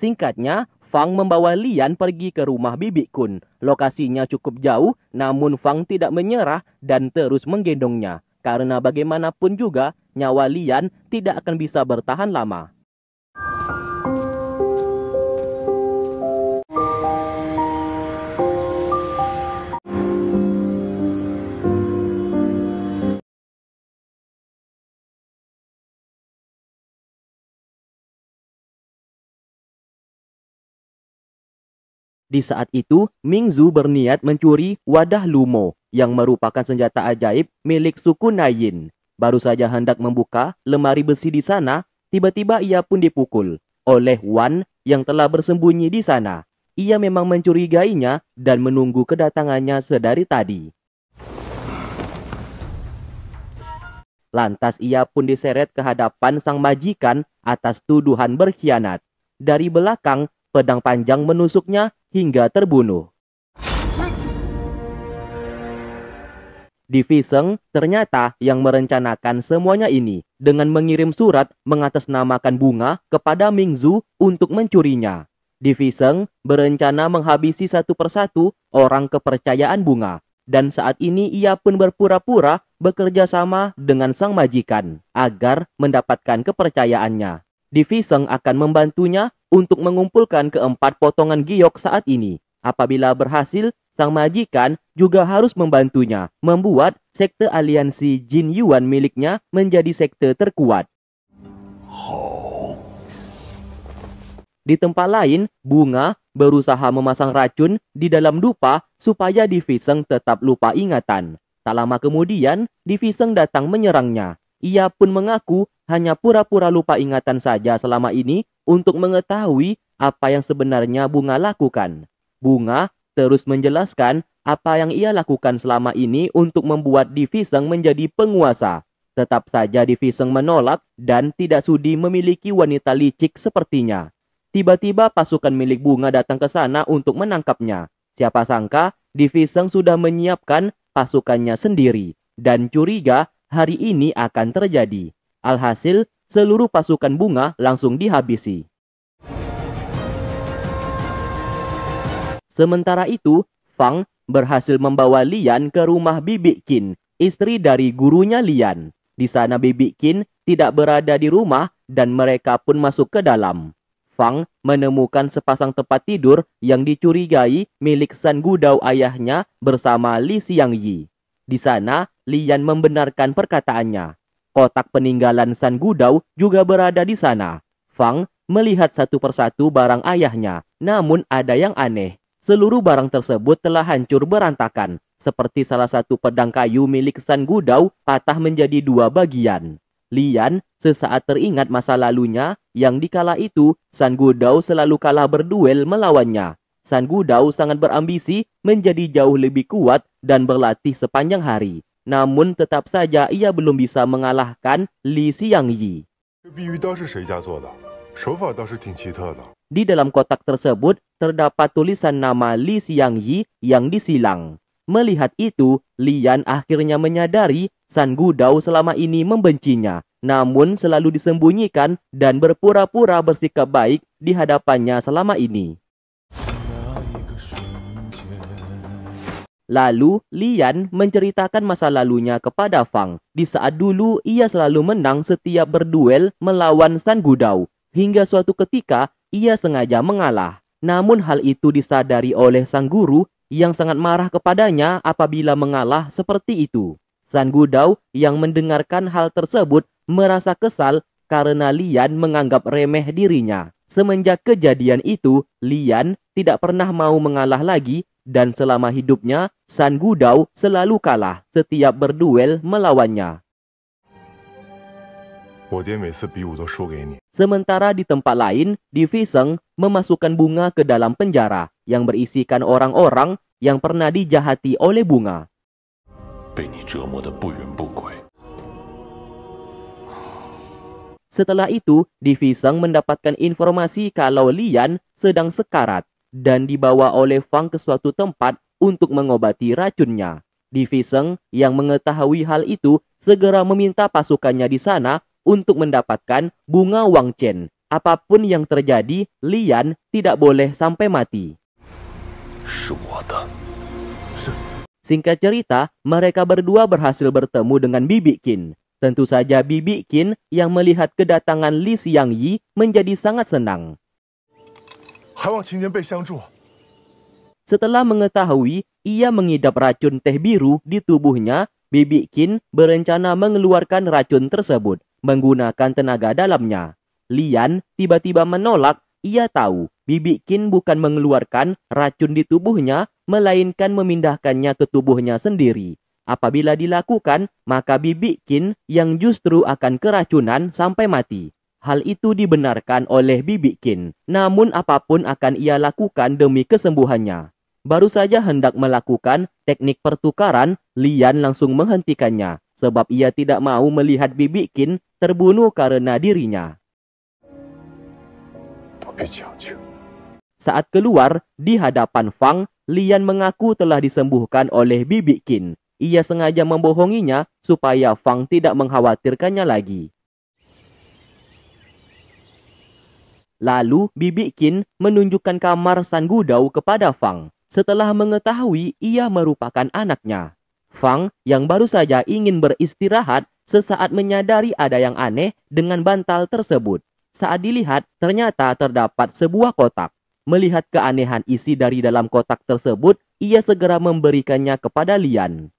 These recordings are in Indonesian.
Singkatnya, Fang membawa Lian pergi ke rumah Bibi Kun. Lokasinya cukup jauh, namun Fang tidak menyerah dan terus menggendongnya. Karena bagaimanapun juga, nyawa Lian tidak akan bisa bertahan lama. Di saat itu, Mingzu berniat mencuri wadah Lumo yang merupakan senjata ajaib milik suku Nayin. Baru saja hendak membuka lemari besi di sana, tiba-tiba ia pun dipukul oleh Wan yang telah bersembunyi di sana. Ia memang mencurigainya dan menunggu kedatangannya sedari tadi. Lantas ia pun diseret ke hadapan sang majikan atas tuduhan berkhianat. Dari belakang, pedang panjang menusuknya hingga terbunuh. Di Viseng ternyata yang merencanakan semuanya ini dengan mengirim surat mengatasnamakan bunga kepada Mingzu untuk mencurinya. Di Viseng berencana menghabisi satu persatu orang kepercayaan bunga. Dan saat ini ia pun berpura-pura bekerja sama dengan sang majikan agar mendapatkan kepercayaannya. Di Viseng akan membantunya untuk mengumpulkan keempat potongan giok saat ini. Apabila berhasil, sang majikan juga harus membantunya membuat sekte aliansi Jin Yuan miliknya menjadi sekte terkuat. Di tempat lain, Bunga berusaha memasang racun di dalam dupa supaya Di Viseng tetap lupa ingatan. Tak lama kemudian, Di Viseng datang menyerangnya. Ia pun mengaku hanya pura-pura lupa ingatan saja selama ini untuk mengetahui apa yang sebenarnya Bunga lakukan. Bunga terus menjelaskan apa yang ia lakukan selama ini untuk membuat Di Viseng menjadi penguasa. Tetap saja Di Viseng menolak dan tidak sudi memiliki wanita licik sepertinya. Tiba-tiba pasukan milik Bunga datang ke sana untuk menangkapnya. Siapa sangka Di Viseng sudah menyiapkan pasukannya sendiri dan curiga hari ini akan terjadi. Alhasil, seluruh pasukan Bunga langsung dihabisi. Sementara itu, Fang berhasil membawa Lian ke rumah Bibi Qin, istri dari gurunya Lian. Di sana Bibi Qin tidak berada di rumah dan mereka pun masuk ke dalam. Fang menemukan sepasang tempat tidur yang dicurigai milik San Gudao ayahnya bersama Li Xiangyi. Di sana, Lian membenarkan perkataannya. Kotak peninggalan San Gudao juga berada di sana. Fang melihat satu persatu barang ayahnya, namun ada yang aneh. Seluruh barang tersebut telah hancur berantakan, seperti salah satu pedang kayu milik San Gudao patah menjadi dua bagian. Lian sesaat teringat masa lalunya yang dikala itu San Gudao selalu kalah berduel melawannya. San Gudao sangat berambisi menjadi jauh lebih kuat dan berlatih sepanjang hari. Namun tetap saja ia belum bisa mengalahkan Li Xiangyi. Di dalam kotak tersebut terdapat tulisan nama Li Xiangyi yang disilang. Melihat itu, Lian akhirnya menyadari San Gudao selama ini membencinya, namun selalu disembunyikan dan berpura-pura bersikap baik di hadapannya selama ini. Lalu, Lian menceritakan masa lalunya kepada Fang. Di saat dulu, ia selalu menang setiap berduel melawan San Gudao. Hingga suatu ketika, ia sengaja mengalah. Namun hal itu disadari oleh sang guru yang sangat marah kepadanya apabila mengalah seperti itu. San Gudao yang mendengarkan hal tersebut merasa kesal karena Lian menganggap remeh dirinya. Semenjak kejadian itu, Lian tidak pernah mau mengalah lagi dan selama hidupnya San Gudao selalu kalah setiap berduel melawannya. Sementara di tempat lain, Di Viseng memasukkan Bunga ke dalam penjara yang berisikan orang-orang yang pernah dijahati oleh Bunga. Setelah itu, Di Viseng mendapatkan informasi kalau Lian sedang sekarat dan dibawa oleh Fang ke suatu tempat untuk mengobati racunnya. Di Viseng yang mengetahui hal itu segera meminta pasukannya di sana untuk mendapatkan bunga Wang Chen Apapun yang terjadi, Lian tidak boleh sampai mati. Singkat cerita, mereka berdua berhasil bertemu dengan Bibi Qin. Tentu saja Bibi Qin yang melihat kedatangan Li Xiangyi menjadi sangat senang. Setelah mengetahui ia mengidap racun teh biru di tubuhnya, Bibi Qin berencana mengeluarkan racun tersebut menggunakan tenaga dalamnya. Lian tiba-tiba menolak. Ia tahu Bibi Qin bukan mengeluarkan racun di tubuhnya, melainkan memindahkannya ke tubuhnya sendiri. Apabila dilakukan, maka Bibi Qin yang justru akan keracunan sampai mati. Hal itu dibenarkan oleh Bibi Qin. Namun apapun akan ia lakukan demi kesembuhannya. Baru saja hendak melakukan teknik pertukaran, Lian langsung menghentikannya. Sebab ia tidak mau melihat Bibi Qin terbunuh karena dirinya. Saat keluar di hadapan Fang, Lian mengaku telah disembuhkan oleh Bibi Qin. Ia sengaja membohonginya supaya Fang tidak mengkhawatirkannya lagi. Lalu Bibi Qin menunjukkan kamar San Gudao kepada Fang. Setelah mengetahui ia merupakan anaknya, Fang yang baru saja ingin beristirahat sesaat menyadari ada yang aneh dengan bantal tersebut. Saat dilihat, ternyata terdapat sebuah kotak. Melihat keanehan isi dari dalam kotak tersebut, ia segera memberikannya kepada Lian.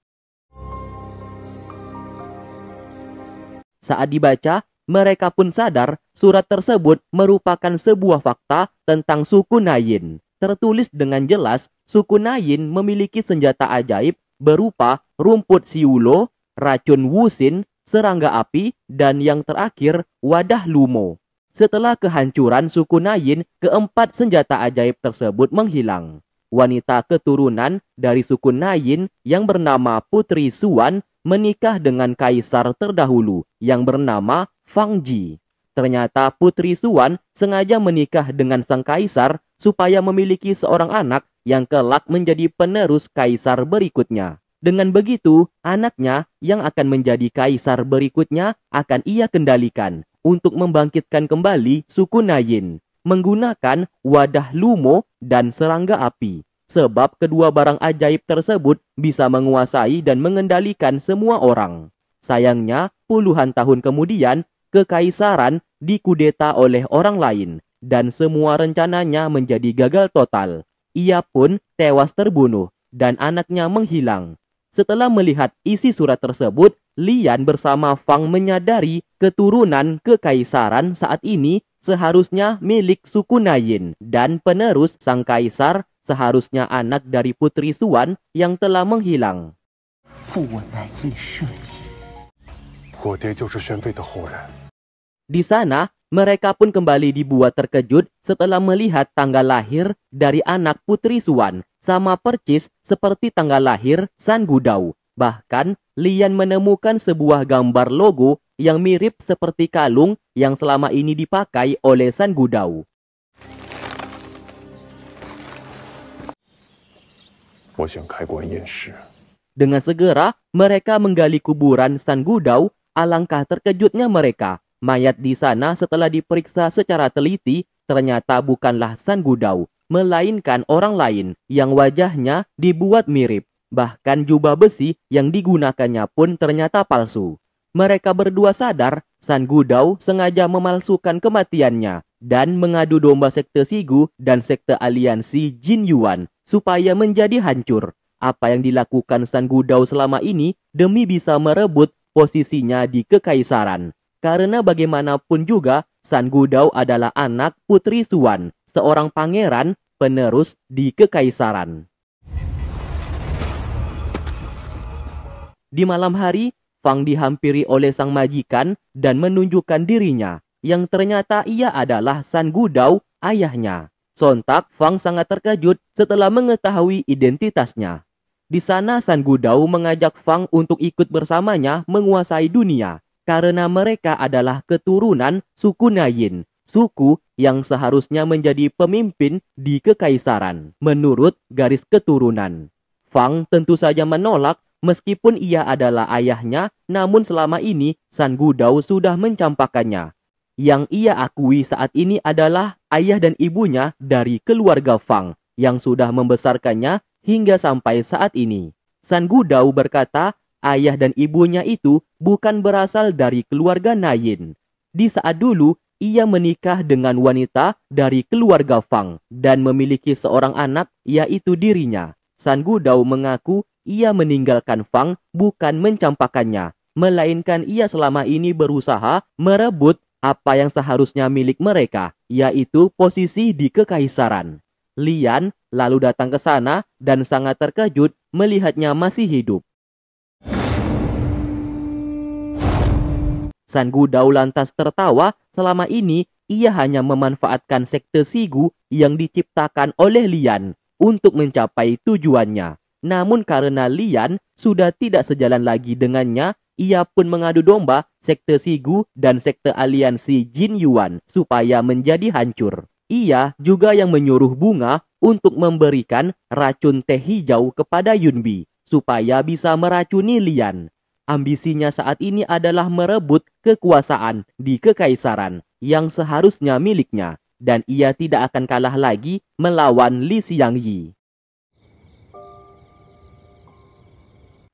Saat dibaca, mereka pun sadar surat tersebut merupakan sebuah fakta tentang suku Nayin. Tertulis dengan jelas, suku Nayin memiliki senjata ajaib berupa rumput siulo, racun wusin, serangga api, dan yang terakhir, wadah lumo. Setelah kehancuran suku Nayin, keempat senjata ajaib tersebut menghilang. Wanita keturunan dari suku Nayin yang bernama Putri Suan menikah dengan kaisar terdahulu yang bernama Fang Ji. Ternyata Putri Suan sengaja menikah dengan sang kaisar supaya memiliki seorang anak yang kelak menjadi penerus kaisar berikutnya. Dengan begitu, anaknya yang akan menjadi kaisar berikutnya akan ia kendalikan untuk membangkitkan kembali suku Nayin menggunakan wadah lumo dan serangga api. Sebab kedua barang ajaib tersebut bisa menguasai dan mengendalikan semua orang. Sayangnya, puluhan tahun kemudian, kekaisaran dikudeta oleh orang lain dan semua rencananya menjadi gagal total. Ia pun tewas terbunuh dan anaknya menghilang. Setelah melihat isi surat tersebut, Lian bersama Fang menyadari keturunan kekaisaran saat ini seharusnya milik suku Nayin dan penerus sang kaisar seharusnya anak dari Putri Suan yang telah menghilang. Di sana, mereka pun kembali dibuat terkejut setelah melihat tanggal lahir dari anak Putri Suan sama percis seperti tanggal lahir San Gudao. Bahkan, Lian menemukan sebuah gambar logo yang mirip seperti kalung yang selama ini dipakai oleh San Gudao. Dengan segera, mereka menggali kuburan San Gudao. Alangkah terkejutnya mereka. Mayat di sana setelah diperiksa secara teliti, ternyata bukanlah San Gudao, melainkan orang lain yang wajahnya dibuat mirip. Bahkan jubah besi yang digunakannya pun ternyata palsu. Mereka berdua sadar San Gudao sengaja memalsukan kematiannya dan mengadu domba sekte Sigu dan sekte aliansi Jin Yuan supaya menjadi hancur. Apa yang dilakukan San Gudao selama ini demi bisa merebut posisinya di kekaisaran. Karena bagaimanapun juga San Gudao adalah anak Putri Suan, seorang pangeran penerus di kekaisaran. Di malam hari, Fang dihampiri oleh sang majikan dan menunjukkan dirinya, yang ternyata ia adalah San Gudao, ayahnya. Sontak, Fang sangat terkejut setelah mengetahui identitasnya. Di sana, San Gudao mengajak Fang untuk ikut bersamanya menguasai dunia, karena mereka adalah keturunan suku Nayin, suku yang seharusnya menjadi pemimpin di kekaisaran, menurut garis keturunan. Fang tentu saja menolak. Meskipun ia adalah ayahnya, namun selama ini San Gudao sudah mencampakkannya. Yang ia akui saat ini adalah ayah dan ibunya dari keluarga Fang yang sudah membesarkannya hingga sampai saat ini. San Gudao berkata, ayah dan ibunya itu bukan berasal dari keluarga Nayin. Di saat dulu, ia menikah dengan wanita dari keluarga Fang dan memiliki seorang anak, yaitu dirinya. San Gudao mengaku ia meninggalkan Fang bukan mencampakkannya, melainkan ia selama ini berusaha merebut apa yang seharusnya milik mereka, yaitu posisi di kekaisaran. Lian lalu datang ke sana dan sangat terkejut melihatnya masih hidup. San Gudao lantas tertawa. Selama ini ia hanya memanfaatkan sekte Sigu yang diciptakan oleh Lian untuk mencapai tujuannya. Namun karena Lian sudah tidak sejalan lagi dengannya, ia pun mengadu domba sekte Sigu dan sekte aliansi Jin Yuan supaya menjadi hancur. Ia juga yang menyuruh Bunga untuk memberikan racun teh hijau kepada Yunbi supaya bisa meracuni Lian. Ambisinya saat ini adalah merebut kekuasaan di kekaisaran yang seharusnya miliknya, dan ia tidak akan kalah lagi melawan Li Xiangyi.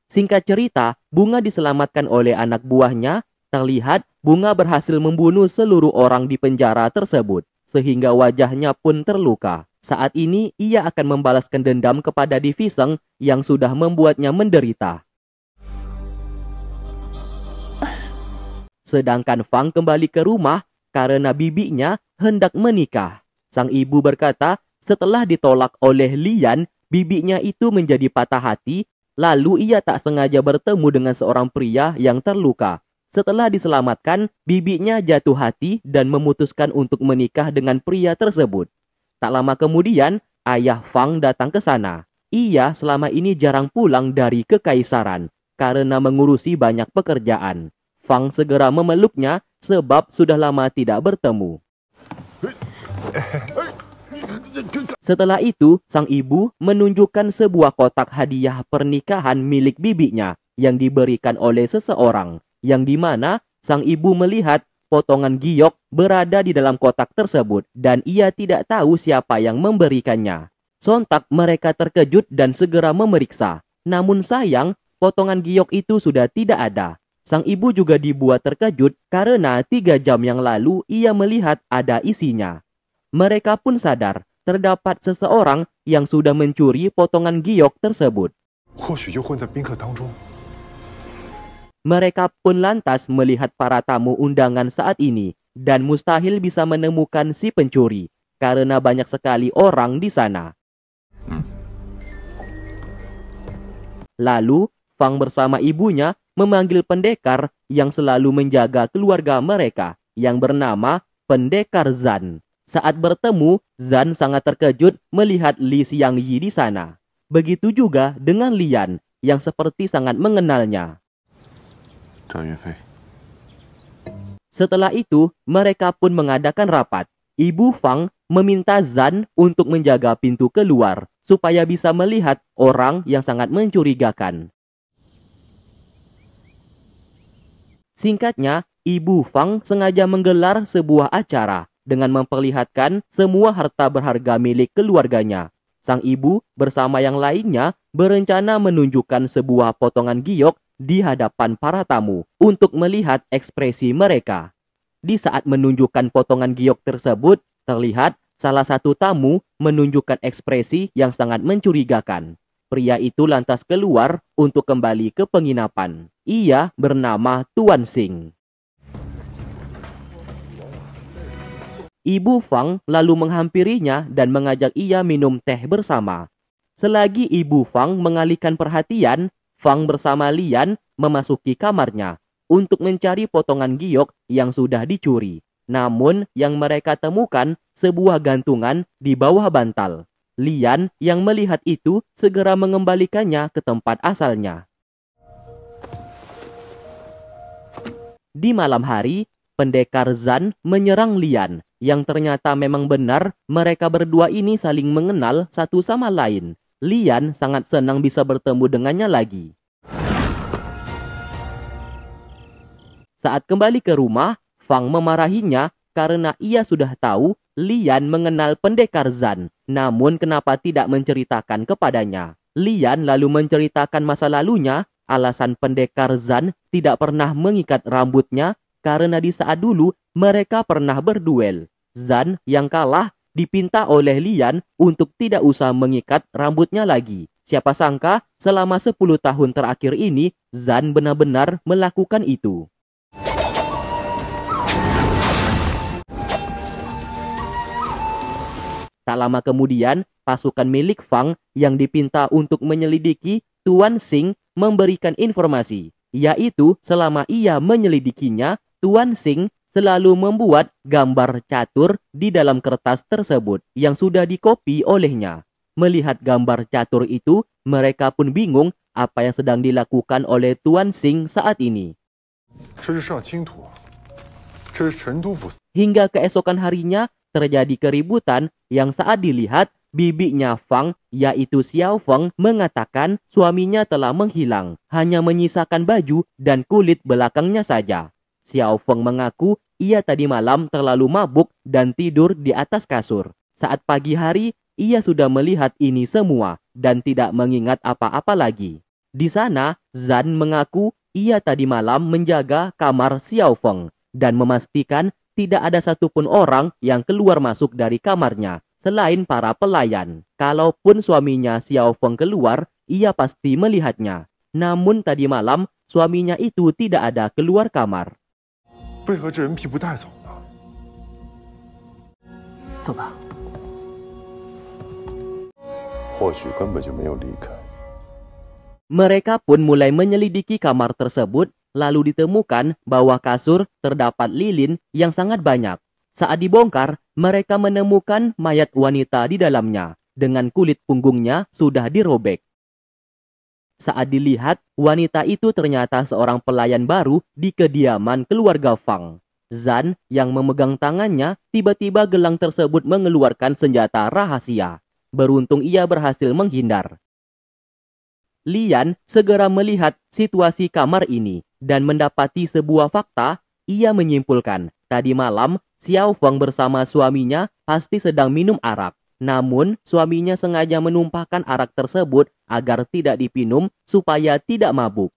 Singkat cerita, Bunga diselamatkan oleh anak buahnya. Terlihat Bunga berhasil membunuh seluruh orang di penjara tersebut, sehingga wajahnya pun terluka. Saat ini ia akan membalaskan dendam kepada Di Fisheng yang sudah membuatnya menderita. Sedangkan Fang kembali ke rumah karena bibinya hendak menikah. Sang ibu berkata, setelah ditolak oleh Lian, bibinya itu menjadi patah hati. Lalu ia tak sengaja bertemu dengan seorang pria yang terluka. Setelah diselamatkan, bibinya jatuh hati dan memutuskan untuk menikah dengan pria tersebut. Tak lama kemudian, ayah Fang datang ke sana. Ia selama ini jarang pulang dari kekaisaran karena mengurusi banyak pekerjaan. Fang segera memeluknya sebab sudah lama tidak bertemu. Setelah itu, sang ibu menunjukkan sebuah kotak hadiah pernikahan milik bibinya yang diberikan oleh seseorang, yang dimana sang ibu melihat potongan giok berada di dalam kotak tersebut dan ia tidak tahu siapa yang memberikannya. Sontak mereka terkejut dan segera memeriksa. Namun sayang, potongan giok itu sudah tidak ada. Sang ibu juga dibuat terkejut karena 3 jam yang lalu ia melihat ada isinya. Mereka pun sadar terdapat seseorang yang sudah mencuri potongan giok tersebut. Mereka pun lantas melihat para tamu undangan saat ini dan mustahil bisa menemukan si pencuri karena banyak sekali orang di sana. Lalu, Fang bersama ibunya memanggil pendekar yang selalu menjaga keluarga mereka yang bernama Pendekar Zan. Saat bertemu, Zan sangat terkejut melihat Li Xiangyi di sana. Begitu juga dengan Lian yang seperti sangat mengenalnya. Setelah itu, mereka pun mengadakan rapat. Ibu Fang meminta Zan untuk menjaga pintu keluar supaya bisa melihat orang yang sangat mencurigakan. Singkatnya, Ibu Fang sengaja menggelar sebuah acara dengan memperlihatkan semua harta berharga milik keluarganya. Sang ibu bersama yang lainnya berencana menunjukkan sebuah potongan giok di hadapan para tamu untuk melihat ekspresi mereka. Di saat menunjukkan potongan giok tersebut, terlihat salah satu tamu menunjukkan ekspresi yang sangat mencurigakan. Pria itu lantas keluar untuk kembali ke penginapan. Ia bernama Tuan Xing. Ibu Fang lalu menghampirinya dan mengajak ia minum teh bersama. Selagi Ibu Fang mengalihkan perhatian, Fang bersama Lian memasuki kamarnya untuk mencari potongan giok yang sudah dicuri. Namun yang mereka temukan sebuah gantungan di bawah bantal. Lian yang melihat itu segera mengembalikannya ke tempat asalnya. Di malam hari, Pendekar Zan menyerang Lian yang ternyata memang benar mereka berdua ini saling mengenal satu sama lain. Lian sangat senang bisa bertemu dengannya lagi. Saat kembali ke rumah, Fang memarahinya karena ia sudah tahu Lian mengenal pendekar Zan, namun kenapa tidak menceritakan kepadanya. Lian lalu menceritakan masa lalunya, alasan pendekar Zan tidak pernah mengikat rambutnya karena di saat dulu mereka pernah berduel. Zan yang kalah dipinta oleh Lian untuk tidak usah mengikat rambutnya lagi. Siapa sangka selama 10 tahun terakhir ini Zan benar-benar melakukan itu. Tak lama kemudian, pasukan milik Fang yang dipinta untuk menyelidiki Tuan Xing memberikan informasi, yaitu selama ia menyelidikinya, Tuan Xing selalu membuat gambar catur di dalam kertas tersebut yang sudah dikopi olehnya. Melihat gambar catur itu, mereka pun bingung apa yang sedang dilakukan oleh Tuan Xing saat ini. Hingga keesokan harinya, terjadi keributan yang saat dilihat bibinya Fang yaitu Xiao Feng mengatakan suaminya telah menghilang, hanya menyisakan baju dan kulit belakangnya saja. Xiao Feng mengaku ia tadi malam terlalu mabuk dan tidur di atas kasur. Saat pagi hari ia sudah melihat ini semua dan tidak mengingat apa-apa lagi. Di sana Zan mengaku ia tadi malam menjaga kamar Xiao Feng dan memastikan tidak ada satupun orang yang keluar masuk dari kamarnya selain para pelayan. Kalaupun suaminya Xiao Feng keluar, ia pasti melihatnya. Namun tadi malam suaminya itu tidak ada keluar kamar. Mereka pun mulai menyelidiki kamar tersebut. Lalu ditemukan bahwa kasur terdapat lilin yang sangat banyak. Saat dibongkar, mereka menemukan mayat wanita di dalamnya dengan kulit punggungnya sudah dirobek. Saat dilihat, wanita itu ternyata seorang pelayan baru di kediaman keluarga Fang. Zan yang memegang tangannya, tiba-tiba gelang tersebut mengeluarkan senjata rahasia. Beruntung ia berhasil menghindar. Lian segera melihat situasi kamar ini dan mendapati sebuah fakta. Ia menyimpulkan tadi malam Xiao Feng bersama suaminya pasti sedang minum arak. Namun suaminya sengaja menumpahkan arak tersebut agar tidak dipinum supaya tidak mabuk.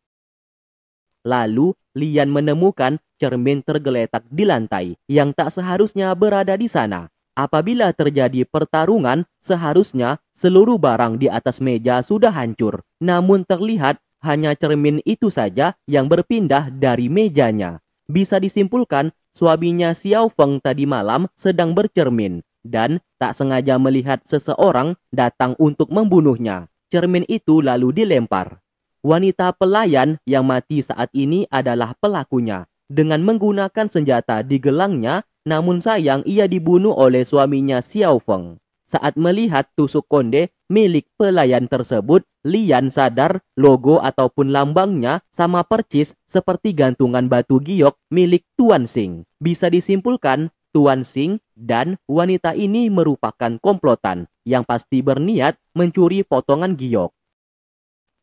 Lalu Lian menemukan cermin tergeletak di lantai yang tak seharusnya berada di sana. Apabila terjadi pertarungan, seharusnya seluruh barang di atas meja sudah hancur. Namun terlihat hanya cermin itu saja yang berpindah dari mejanya. Bisa disimpulkan, suaminya Xiao Feng tadi malam sedang bercermin dan tak sengaja melihat seseorang datang untuk membunuhnya. Cermin itu lalu dilempar. Wanita pelayan yang mati saat ini adalah pelakunya. Dengan menggunakan senjata di gelangnya, namun sayang ia dibunuh oleh suaminya Xiao Feng. Saat melihat tusuk konde milik pelayan tersebut, Lian sadar logo ataupun lambangnya sama percis seperti gantungan batu giok milik Tuan Xing. Bisa disimpulkan, Tuan Xing dan wanita ini merupakan komplotan yang pasti berniat mencuri potongan giok.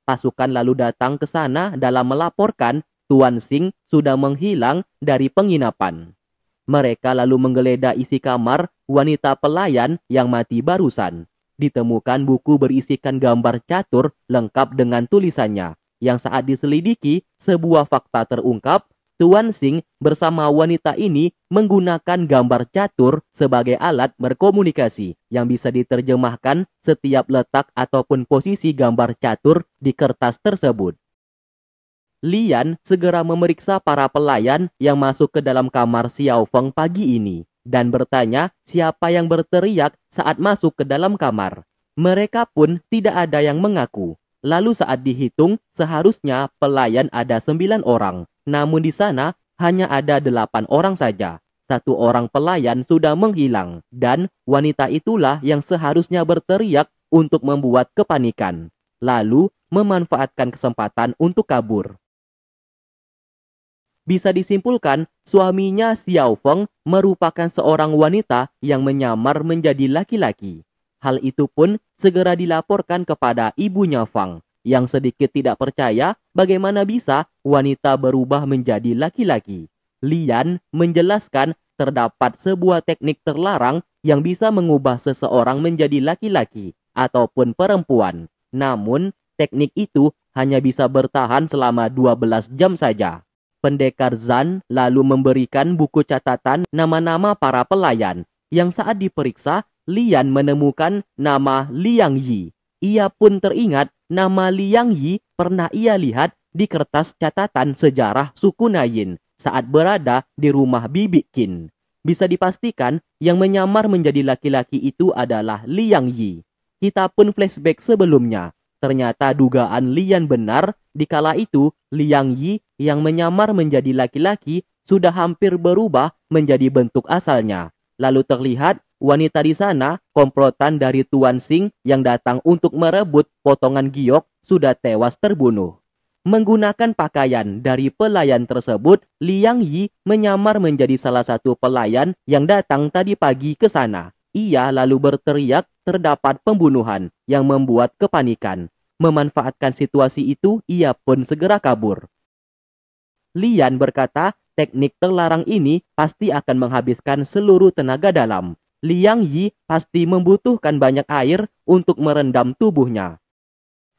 Pasukan lalu datang ke sana dalam melaporkan Tuan Xing sudah menghilang dari penginapan. Mereka lalu menggeledah isi kamar wanita pelayan yang mati barusan. Ditemukan buku berisikan gambar catur lengkap dengan tulisannya. Yang saat diselidiki, sebuah fakta terungkap, Tuan Xing bersama wanita ini menggunakan gambar catur sebagai alat berkomunikasi yang bisa diterjemahkan setiap letak ataupun posisi gambar catur di kertas tersebut. Lian segera memeriksa para pelayan yang masuk ke dalam kamar Xiao Feng pagi ini dan bertanya siapa yang berteriak saat masuk ke dalam kamar. Mereka pun tidak ada yang mengaku. Lalu saat dihitung, seharusnya pelayan ada 9 orang. Namun di sana hanya ada 8 orang saja. 1 orang pelayan sudah menghilang dan wanita itulah yang seharusnya berteriak untuk membuat kepanikan. Lalu memanfaatkan kesempatan untuk kabur. Bisa disimpulkan, suaminya Xiao Feng merupakan seorang wanita yang menyamar menjadi laki-laki. Hal itu pun segera dilaporkan kepada ibunya Fang, yang sedikit tidak percaya bagaimana bisa wanita berubah menjadi laki-laki. Lian menjelaskan terdapat sebuah teknik terlarang yang bisa mengubah seseorang menjadi laki-laki ataupun perempuan. Namun, teknik itu hanya bisa bertahan selama 12 jam saja. Pendekar Zan lalu memberikan buku catatan nama-nama para pelayan, yang saat diperiksa, Lian menemukan nama Liang Yi. Ia pun teringat nama Liang Yi pernah ia lihat di kertas catatan sejarah suku Nayin saat berada di rumah Bibi Qin. Bisa dipastikan yang menyamar menjadi laki-laki itu adalah Liang Yi. Kita pun flashback sebelumnya. Ternyata dugaan Lian benar, dikala itu Liang Yi yang menyamar menjadi laki-laki sudah hampir berubah menjadi bentuk asalnya. Lalu terlihat wanita di sana, komplotan dari Tuan Xing yang datang untuk merebut potongan giok sudah tewas terbunuh. Menggunakan pakaian dari pelayan tersebut, Liang Yi menyamar menjadi salah satu pelayan yang datang tadi pagi ke sana. Ia lalu berteriak terdapat pembunuhan yang membuat kepanikan. Memanfaatkan situasi itu, ia pun segera kabur. Lian berkata, teknik terlarang ini pasti akan menghabiskan seluruh tenaga dalam. Liang Yi pasti membutuhkan banyak air untuk merendam tubuhnya.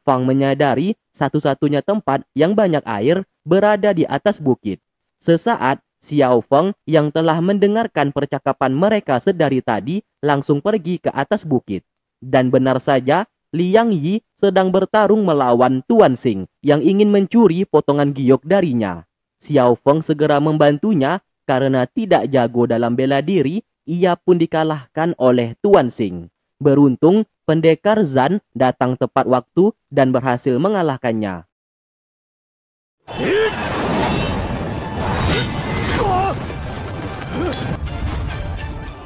Fang menyadari satu-satunya tempat yang banyak air berada di atas bukit. Sesaat, Xiao Feng yang telah mendengarkan percakapan mereka sedari tadi langsung pergi ke atas bukit. Dan benar saja, Liang Yi sedang bertarung melawan Tuan Xing yang ingin mencuri potongan giok darinya. Xiao Feng segera membantunya karena tidak jago dalam bela diri, ia pun dikalahkan oleh Tuan Xing. Beruntung, pendekar Zan datang tepat waktu dan berhasil mengalahkannya.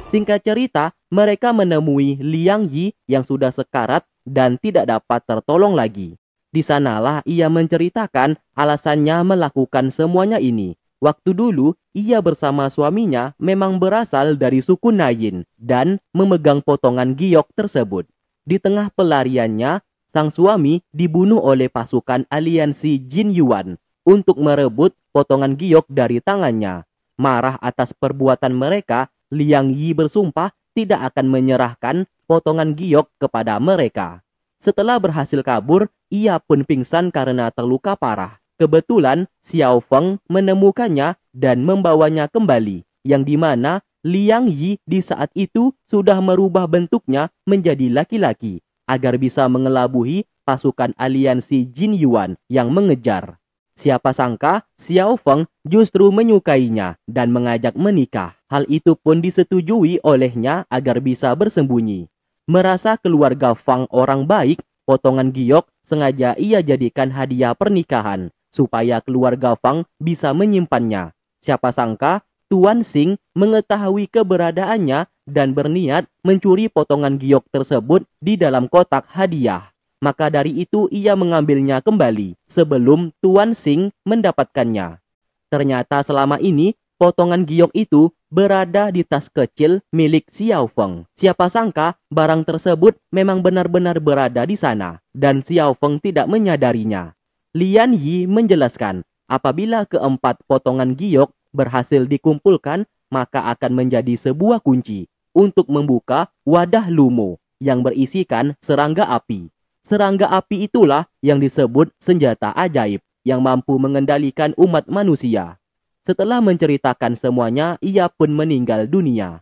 Singkat cerita, mereka menemui Liang Yi yang sudah sekarat dan tidak dapat tertolong lagi. Di sanalah ia menceritakan alasannya melakukan semuanya ini. Waktu dulu, ia bersama suaminya memang berasal dari suku Nayin dan memegang potongan giok tersebut. Di tengah pelariannya, sang suami dibunuh oleh pasukan aliansi Jin Yuan untuk merebut potongan giok dari tangannya. Marah atas perbuatan mereka, Liang Yi bersumpah tidak akan menyerahkan potongan giok kepada mereka. Setelah berhasil kabur, ia pun pingsan karena terluka parah. Kebetulan, Xiao Feng menemukannya dan membawanya kembali, yang dimana Liang Yi di saat itu sudah merubah bentuknya menjadi laki-laki, agar bisa mengelabuhi pasukan aliansi Jin Yuan yang mengejar. Siapa sangka, Xiao Feng justru menyukainya dan mengajak menikah. Hal itu pun disetujui olehnya agar bisa bersembunyi. Merasa keluarga Fang orang baik, potongan giok sengaja ia jadikan hadiah pernikahan, supaya keluarga Fang bisa menyimpannya. Siapa sangka, Tuan Xing mengetahui keberadaannya dan berniat mencuri potongan giok tersebut di dalam kotak hadiah. Maka dari itu ia mengambilnya kembali sebelum Tuan Xing mendapatkannya. Ternyata selama ini potongan giok itu berada di tas kecil milik Xiao Feng. Siapa sangka barang tersebut memang benar-benar berada di sana dan Xiao Feng tidak menyadarinya. Lian Yi menjelaskan, apabila keempat potongan giok berhasil dikumpulkan, maka akan menjadi sebuah kunci untuk membuka wadah lumo yang berisikan serangga api. Serangga api itulah yang disebut senjata ajaib yang mampu mengendalikan umat manusia. Setelah menceritakan semuanya, ia pun meninggal dunia.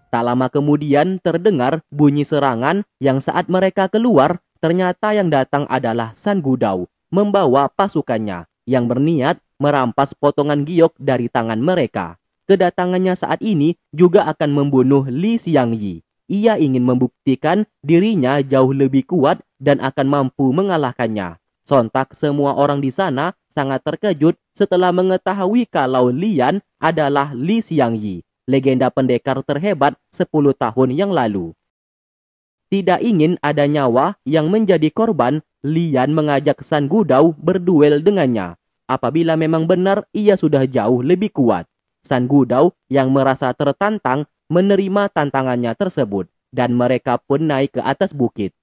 Tak lama kemudian terdengar bunyi serangan yang saat mereka keluar, ternyata yang datang adalah San Gudao membawa pasukannya yang berniat merampas potongan giok dari tangan mereka. Kedatangannya saat ini juga akan membunuh Li Xiangyi. Ia ingin membuktikan dirinya jauh lebih kuat dan akan mampu mengalahkannya. Sontak semua orang di sana sangat terkejut setelah mengetahui kalau Lian adalah Li Xiangyi, legenda pendekar terhebat 10 tahun yang lalu. Tidak ingin ada nyawa yang menjadi korban, Lian mengajak San Gudao berduel dengannya. Apabila memang benar ia sudah jauh lebih kuat. San Gudao yang merasa tertantang menerima tantangannya tersebut dan mereka pun naik ke atas bukit.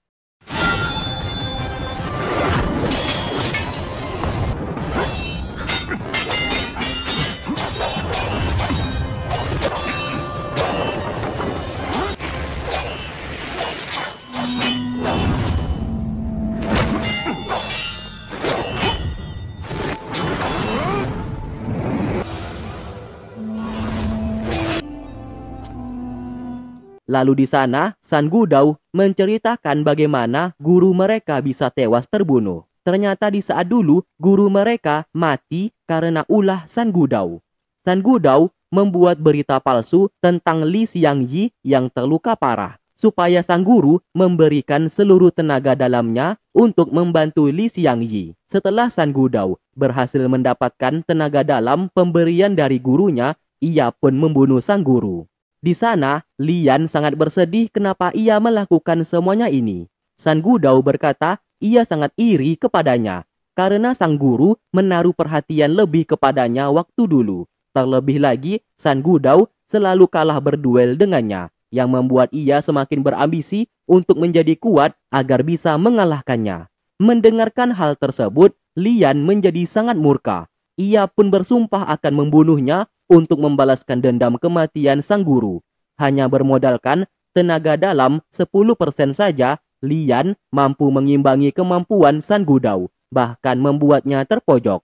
Lalu di sana, San Gudao menceritakan bagaimana guru mereka bisa tewas terbunuh. Ternyata di saat dulu, guru mereka mati karena ulah San Gudao. San Gudao membuat berita palsu tentang Li Xiangyi yang terluka parah, supaya sang guru memberikan seluruh tenaga dalamnya untuk membantu Li Xiangyi. Setelah San Gudao berhasil mendapatkan tenaga dalam pemberian dari gurunya, ia pun membunuh sang guru. Di sana, Lian sangat bersedih kenapa ia melakukan semuanya ini. San Gudao berkata ia sangat iri kepadanya karena sang guru menaruh perhatian lebih kepadanya waktu dulu. Terlebih lagi, San Gudao selalu kalah berduel dengannya, yang membuat ia semakin berambisi untuk menjadi kuat agar bisa mengalahkannya. Mendengarkan hal tersebut, Lian menjadi sangat murka. Ia pun bersumpah akan membunuhnya untuk membalaskan dendam kematian sang guru. Hanya bermodalkan tenaga dalam 10% saja, Lian mampu mengimbangi kemampuan San Gudao, bahkan membuatnya terpojok.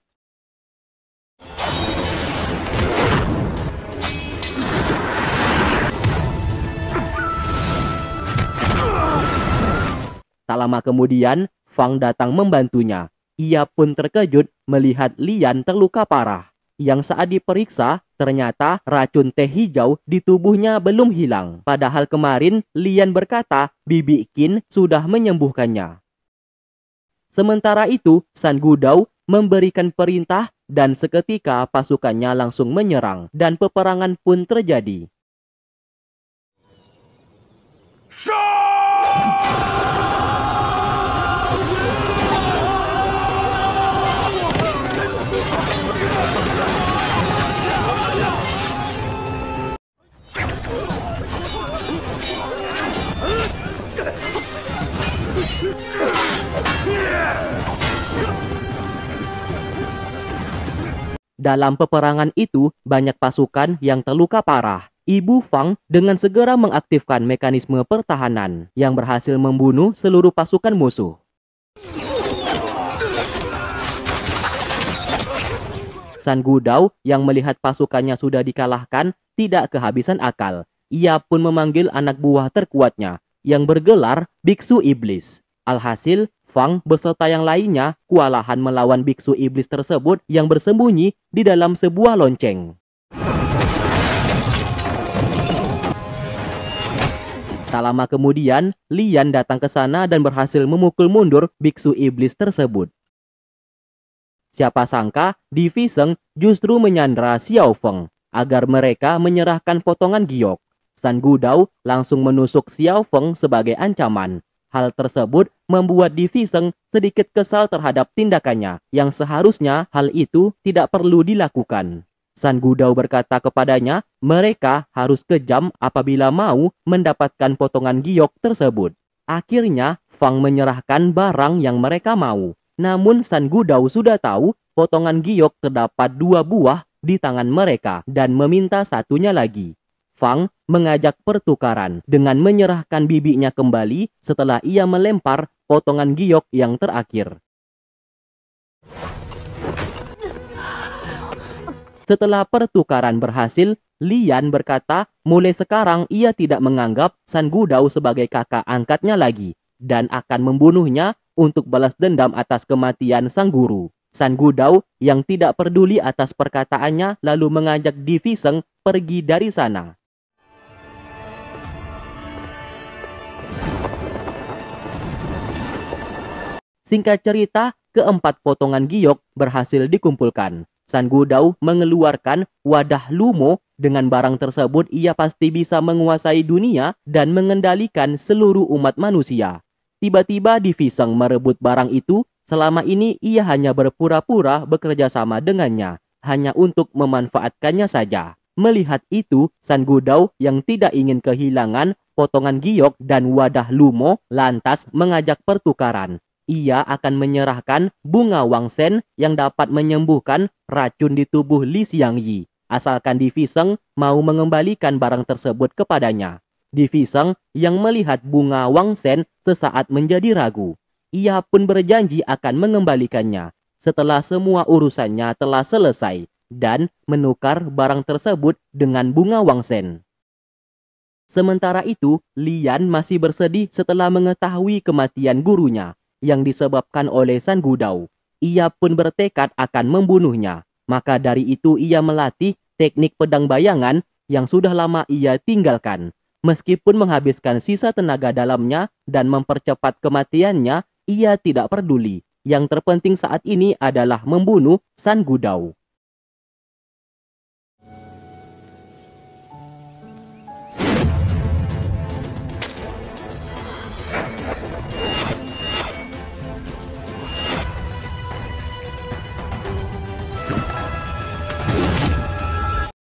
Tak lama kemudian, Fang datang membantunya. Ia pun terkejut melihat Lian terluka parah. Yang saat diperiksa, ternyata racun teh hijau di tubuhnya belum hilang. Padahal kemarin Lian berkata Bibi Qin sudah menyembuhkannya. Sementara itu, San Gudao memberikan perintah dan seketika pasukannya langsung menyerang dan peperangan pun terjadi. Dalam peperangan itu, banyak pasukan yang terluka parah. Ibu Fang dengan segera mengaktifkan mekanisme pertahanan yang berhasil membunuh seluruh pasukan musuh. San Gudao yang melihat pasukannya sudah dikalahkan tidak kehabisan akal. Ia pun memanggil anak buah terkuatnya yang bergelar Biksu Iblis. Alhasil, Fang beserta yang lainnya kewalahan melawan biksu iblis tersebut yang bersembunyi di dalam sebuah lonceng. Tak lama kemudian, Lian datang ke sana dan berhasil memukul mundur biksu iblis tersebut. Siapa sangka, Di Fisheng justru menyandra Xiao Feng agar mereka menyerahkan potongan giok. San Gudao langsung menusuk Xiao Feng sebagai ancaman. Hal tersebut membuat Di Fisheng sedikit kesal terhadap tindakannya, yang seharusnya hal itu tidak perlu dilakukan. San Gudao berkata kepadanya, mereka harus kejam apabila mau mendapatkan potongan giok tersebut. Akhirnya, Fang menyerahkan barang yang mereka mau. Namun San Gudao sudah tahu potongan giok terdapat 2 buah di tangan mereka dan meminta satunya lagi. Fang mengajak pertukaran dengan menyerahkan bibinya kembali setelah ia melempar potongan giok yang terakhir. Setelah pertukaran berhasil, Lian berkata mulai sekarang ia tidak menganggap San Gudao sebagai kakak angkatnya lagi dan akan membunuhnya untuk balas dendam atas kematian sang guru. San Gudao yang tidak peduli atas perkataannya lalu mengajak Di Fisheng pergi dari sana. Singkat cerita, keempat potongan giok berhasil dikumpulkan. San Gudao mengeluarkan wadah lumo. Dengan barang tersebut, ia pasti bisa menguasai dunia dan mengendalikan seluruh umat manusia. Tiba-tiba Di Fisheng merebut barang itu. Selama ini ia hanya berpura-pura bekerja sama dengannya, hanya untuk memanfaatkannya saja. Melihat itu, San Gudao yang tidak ingin kehilangan potongan giok dan wadah lumo lantas mengajak pertukaran. Ia akan menyerahkan bunga wangsen yang dapat menyembuhkan racun di tubuh Li Xiangyi, asalkan Di Fisheng mau mengembalikan barang tersebut kepadanya. Di Fisheng yang melihat bunga wangsen sesaat menjadi ragu. Ia pun berjanji akan mengembalikannya setelah semua urusannya telah selesai dan menukar barang tersebut dengan bunga wangsen. Sementara itu, Lian masih bersedih setelah mengetahui kematian gurunya yang disebabkan oleh San Gudao. Ia pun bertekad akan membunuhnya. Maka dari itu ia melatih teknik pedang bayangan yang sudah lama ia tinggalkan. Meskipun menghabiskan sisa tenaga dalamnya dan mempercepat kematiannya, ia tidak peduli. Yang terpenting saat ini adalah membunuh San Gudao.